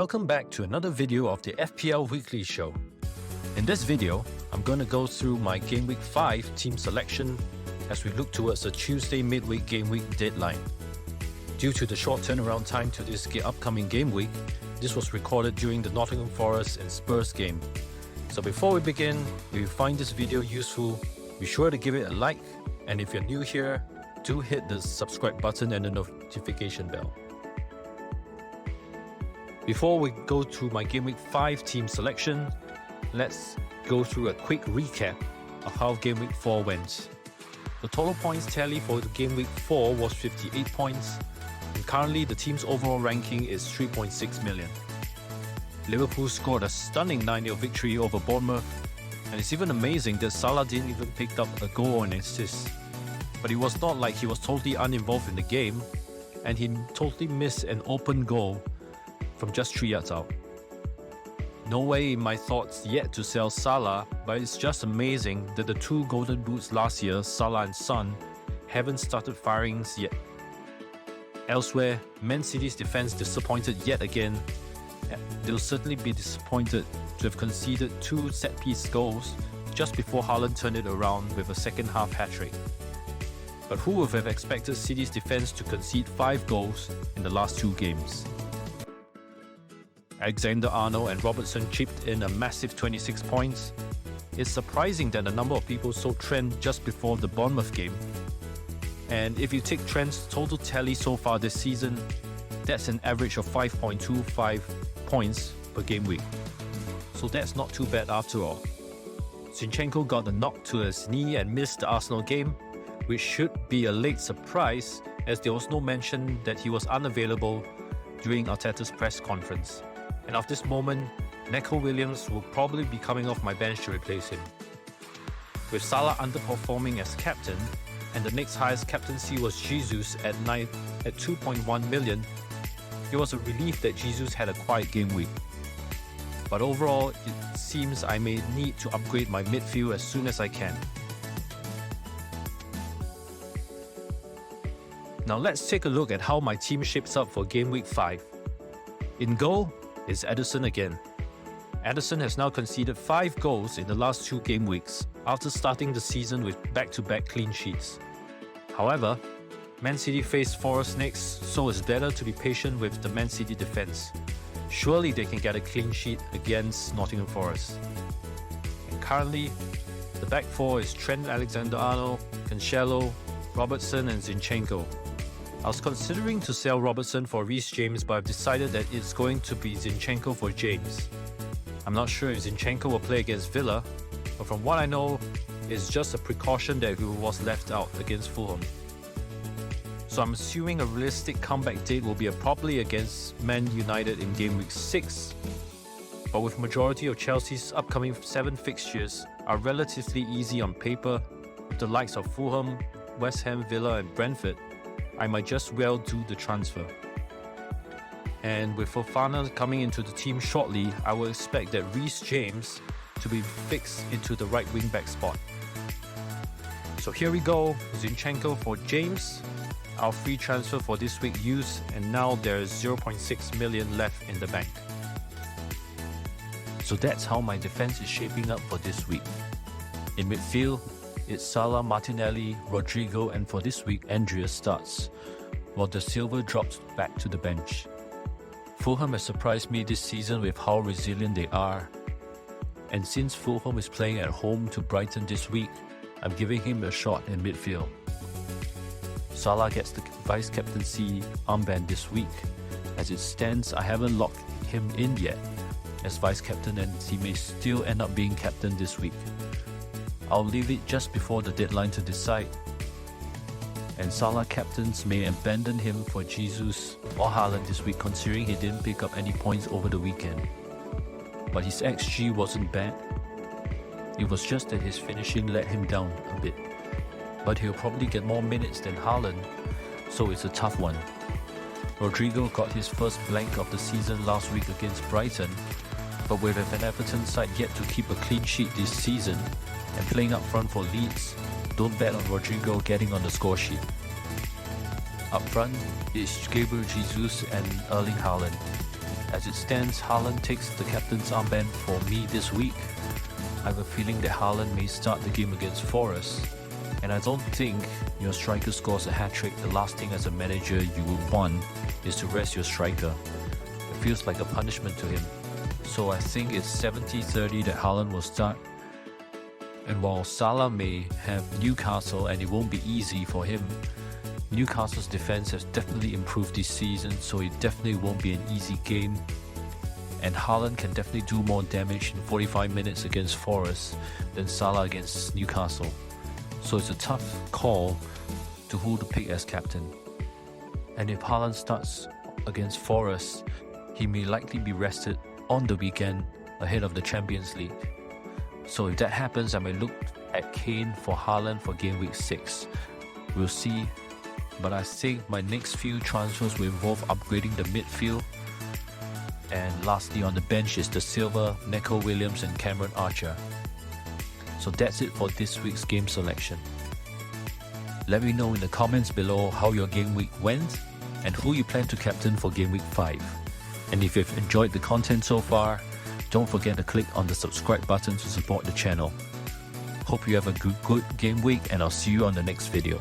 Welcome back to another video of the FPL Weekly Show. In this video, I'm going to go through my Game Week 5 team selection as we look towards the Tuesday midweek game week deadline. Due to the short turnaround time to this upcoming game week, this was recorded during the Nottingham Forest and Spurs game. So before we begin, if you find this video useful, be sure to give it a like, and if you're new here, do hit the subscribe button and the notification bell. Before we go to my Game Week 5 team selection, let's go through a quick recap of how Game Week 4 went. The total points tally for the Game Week 4 was 58 points, and currently the team's overall ranking is 3.6 million. Liverpool scored a stunning 9-0 victory over Bournemouth, and it's even amazing that Salah didn't even pick up a goal or an assist. But it was not like he was totally uninvolved in the game, and he totally missed an open goal from just 3 yards out. No way in my thoughts yet to sell Salah, but it's just amazing that the 2 golden boots last year, Salah and Son, haven't started firing yet. Elsewhere, Man City's defense disappointed yet again. They'll certainly be disappointed to have conceded 2 set-piece goals just before Haaland turned it around with a second-half hat-trick. But who would have expected City's defense to concede 5 goals in the last 2 games? Alexander-Arnold and Robertson chipped in a massive 26 points. It's surprising that a number of people sold Trent just before the Bournemouth game. And if you take Trent's total tally so far this season, that's an average of 5.25 points per game week. So that's not too bad after all. Zinchenko got a knock to his knee and missed the Arsenal game, which should be a late surprise as there was no mention that he was unavailable during Arteta's press conference. And of this moment, Neco Williams will probably be coming off my bench to replace him. With Salah underperforming as captain, and the next highest captaincy was Jesus at 2.1 million, it was a relief that Jesus had a quiet game week. But overall, it seems I may need to upgrade my midfield as soon as I can. Now let's take a look at how my team shapes up for Game Week 5. In goal is Ederson again. Ederson has now conceded 5 goals in the last 2 game weeks after starting the season with back-to-back clean sheets. However, Man City faced Forest next, so it's better to be patient with the Man City defense. Surely they can get a clean sheet against Nottingham Forest. And currently, the back 4 is Trent Alexander-Arnold, Cancelo, Robertson and Zinchenko. I was considering to sell Robertson for Reece James, but I've decided that it's going to be Zinchenko for James. I'm not sure if Zinchenko will play against Villa, but from what I know, it's just a precaution that he was left out against Fulham. So I'm assuming a realistic comeback date will be probably against Man United in Game Week 6. But with majority of Chelsea's upcoming 7 fixtures are relatively easy on paper, with the likes of Fulham, West Ham, Villa and Brentford, I might just well do the transfer. And with Fofana coming into the team shortly, I will expect that Reece James to be fixed into the right wing-back spot. So here we go, Zinchenko for James, our free transfer for this week used, and now there is 0.6 million left in the bank. So that's how my defense is shaping up for this week. In midfield, it's Salah, Martinelli, Rodrigo, and for this week, Andreas starts, while De Silva drops back to the bench. Fulham has surprised me this season with how resilient they are. And since Fulham is playing at home to Brighton this week, I'm giving him a shot in midfield. Salah gets the vice-captaincy armband this week. As it stands, I haven't locked him in yet as vice-captain, and he may still end up being captain this week. I'll leave it just before the deadline to decide. And Salah captains may abandon him for Jesus or Haaland this week, considering he didn't pick up any points over the weekend. But his XG wasn't bad. It was just that his finishing let him down a bit. But he'll probably get more minutes than Haaland, so it's a tough one. Rodrigo got his first blank of the season last week against Brighton, but with an Everton side yet to keep a clean sheet this season, and playing up front for Leeds, don't bet on Rodrigo getting on the score sheet. Up front, it's Gabriel Jesus and Erling Haaland. As it stands, Haaland takes the captain's armband for me this week. I have a feeling that Haaland may start the game against Forest, and I don't think your striker scores a hat-trick. The last thing as a manager you would want is to rest your striker. It feels like a punishment to him. So I think it's 70-30 that Haaland will start. And while Salah may have Newcastle and it won't be easy for him, Newcastle's defense has definitely improved this season, so it definitely won't be an easy game. And Haaland can definitely do more damage in 45 minutes against Forest than Salah against Newcastle. So it's a tough call to who to pick as captain. And if Haaland starts against Forest, he may likely be rested on the weekend ahead of the Champions League. So if that happens, I may look at Kane for Haaland for game week 6. We'll see. But I think my next few transfers will involve upgrading the midfield. And lastly on the bench is the Silva, Neco Williams and Cameron Archer. So that's it for this week's game selection. Let me know in the comments below how your game week went and who you plan to captain for game week 5. And if you've enjoyed the content so far, don't forget to click on the subscribe button to support the channel. Hope you have a good game week, and I'll see you on the next video.